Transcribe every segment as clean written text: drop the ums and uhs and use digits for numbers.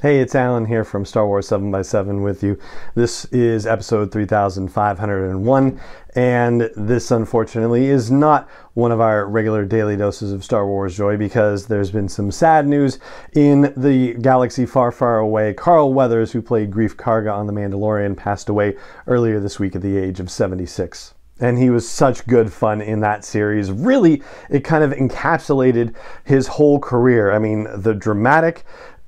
Hey, it's Alan here from Star Wars 7x7 with you. This is episode 3501, and this unfortunately is not one of our regular daily doses of Star Wars joy because there's been some sad news in the galaxy far, far away. Carl Weathers, who played Greef Karga on The Mandalorian, passed away earlier this week at the age of 76. And he was such good fun in that series. Really, it kind of encapsulated his whole career. I mean, the dramatic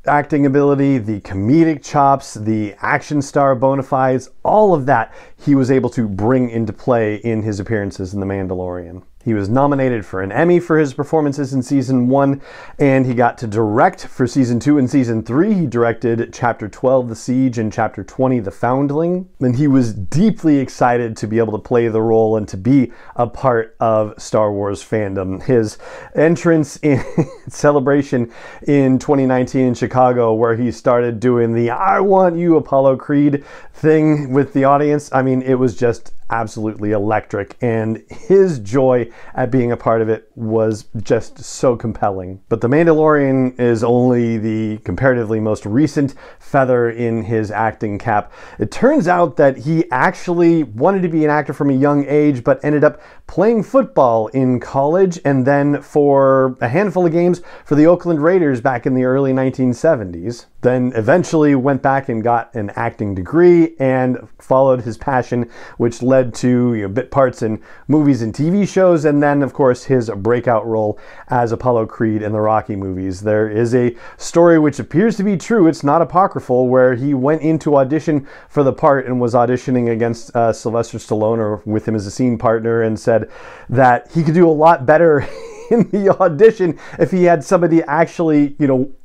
acting ability, the comedic chops, the action star bona fides, all of that he was able to bring into play in his appearances in The Mandalorian. He was nominated for an Emmy for his performances in Season 1, and he got to direct for Season 2 and Season 3. He directed Chapter 12, The Siege, and Chapter 20, The Foundling. And he was deeply excited to be able to play the role and to be a part of Star Wars fandom. His entrance in Celebration in 2019 in Chicago, where he started doing the "I want you, Apollo Creed" thing with the audience, I mean, it was just absolutely electric, and his joy at being a part of it was just so compelling. But The Mandalorian is only the comparatively most recent feather in his acting cap. It turns out that he actually wanted to be an actor from a young age, but ended up playing football in college and then for a handful of games for the Oakland Raiders back in the early 1970s. Then eventually went back and got an acting degree and followed his passion, which led to bit parts in movies and TV shows, and then of course his breakout role as Apollo Creed in the Rocky movies. There is a story which appears to be true, it's not apocryphal, where he went into audition for the part and was auditioning against Sylvester Stallone, or with him as a scene partner, and said that he could do a lot better in the audition if he had somebody actually,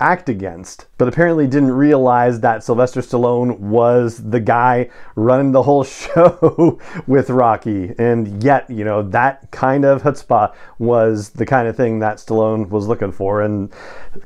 act against. But apparently didn't realize that Sylvester Stallone was the guy running the whole show with Rocky. And yet, that kind of chutzpah was the kind of thing that Stallone was looking for. And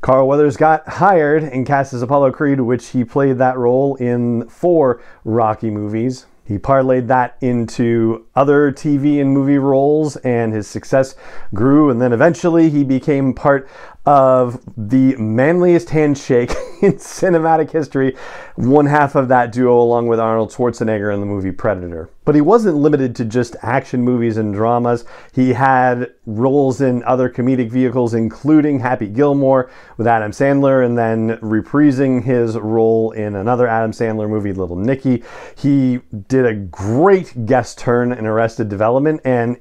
Carl Weathers got hired and cast as Apollo Creed, which he played that role in 4 Rocky movies. He parlayed that into other TV and movie roles, and his success grew, and then eventually he became part of the manliest handshake in cinematic history, one half of that duo along with Arnold Schwarzenegger in the movie Predator. But he wasn't limited to just action movies and dramas. He had roles in other comedic vehicles, including Happy Gilmore with Adam Sandler, and then reprising his role in another Adam Sandler movie, Little Nicky. He did a great guest turn in Arrested Development, and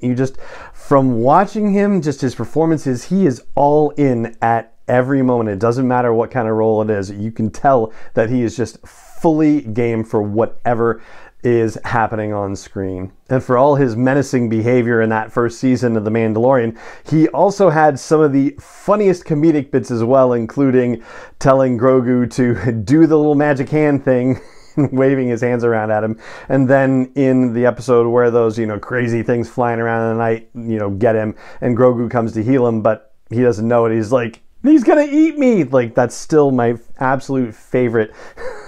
from watching him, just his performances, he is all in at every moment. It doesn't matter what kind of role it is. You can tell that he is just fully game for whatever is happening on screen. And for all his menacing behavior in that first season of The Mandalorian, he also had some of the funniest comedic bits as well, including telling Grogu to do the little magic hand thing, waving his hands around at him. And then in the episode where those, crazy things flying around in the night, get him, and Grogu comes to heal him, but he doesn't know it. He's like, he's gonna eat me! Like, that's still my absolute favorite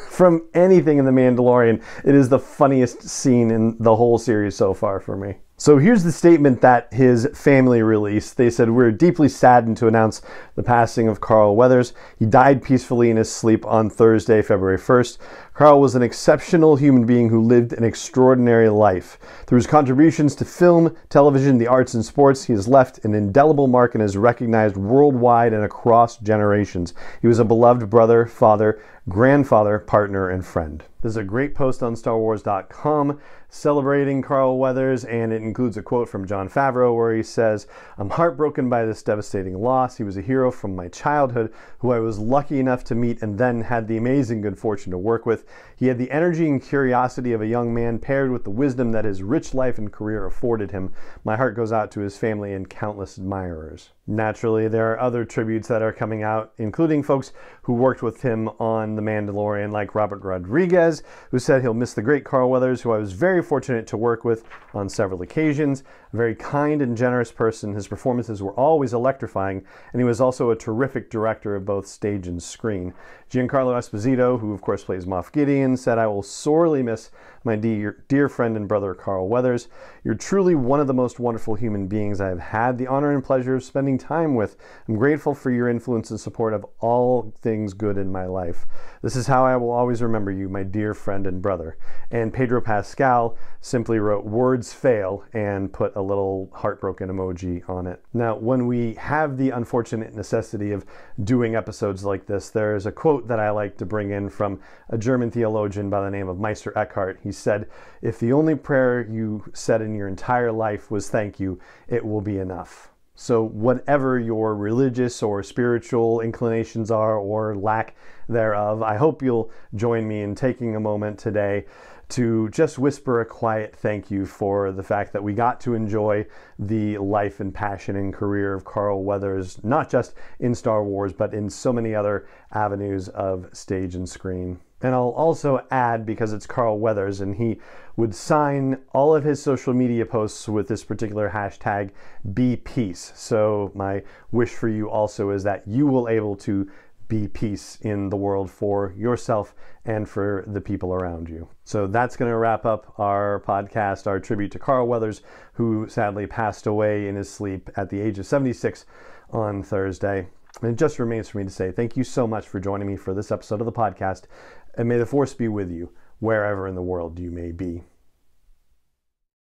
from anything in The Mandalorian. It is the funniest scene in the whole series so far for me. So here's the statement that his family released. They said, "We're deeply saddened to announce the passing of Carl Weathers. He died peacefully in his sleep on Thursday, February 1st. Carl was an exceptional human being who lived an extraordinary life. Through his contributions to film, television, the arts, and sports, he has left an indelible mark and is recognized worldwide and across generations. He was a beloved brother, father, grandfather, partner, and friend." There's a great post on StarWars.com celebrating Carl Weathers, and it includes a quote from Jon Favreau where he says, "I'm heartbroken by this devastating loss. He was a hero from my childhood who I was lucky enough to meet and then had the amazing good fortune to work with. He had the energy and curiosity of a young man paired with the wisdom that his rich life and career afforded him. My heart goes out to his family and countless admirers." Naturally, there are other tributes that are coming out, including folks who worked with him on The Mandalorian, like Robert Rodriguez, who said he'll miss the great Carl Weathers, who I was very fortunate to work with on several occasions. A very kind and generous person. His performances were always electrifying, and he was also a terrific director of both stage and screen. Giancarlo Esposito, who of course plays Moff Gideon, said, "I will sorely miss my dear friend and brother Carl Weathers. You're truly one of the most wonderful human beings I have had the honor and pleasure of spending time with. I'm grateful for your influence and support of all things good in my life. This is how I will always remember you, my dear friend and brother." And Pedro Pascal simply wrote "words fail" and put a little heartbroken emoji on it. Now, when we have the unfortunate necessity of doing episodes like this, there's a quote that I like to bring in from a German theologian by the name of Meister Eckhart. He said, "If the only prayer you said in your entire life was thank you, it will be enough." So whatever your religious or spiritual inclinations are, or lack thereof, I hope you'll join me in taking a moment today to just whisper a quiet thank you for the fact that we got to enjoy the life and passion and career of Carl Weathers, not just in Star Wars, but in so many other avenues of stage and screen. And I'll also add, because it's Carl Weathers, and he would sign all of his social media posts with this particular hashtag, "Be Peace." So my wish for you also is that you will able to be peace in the world for yourself and for the people around you. So that's going to wrap up our podcast, our tribute to Carl Weathers, who sadly passed away in his sleep at the age of 76 on Thursday. And it just remains for me to say thank you so much for joining me for this episode of the podcast, and may the Force be with you wherever in the world you may be.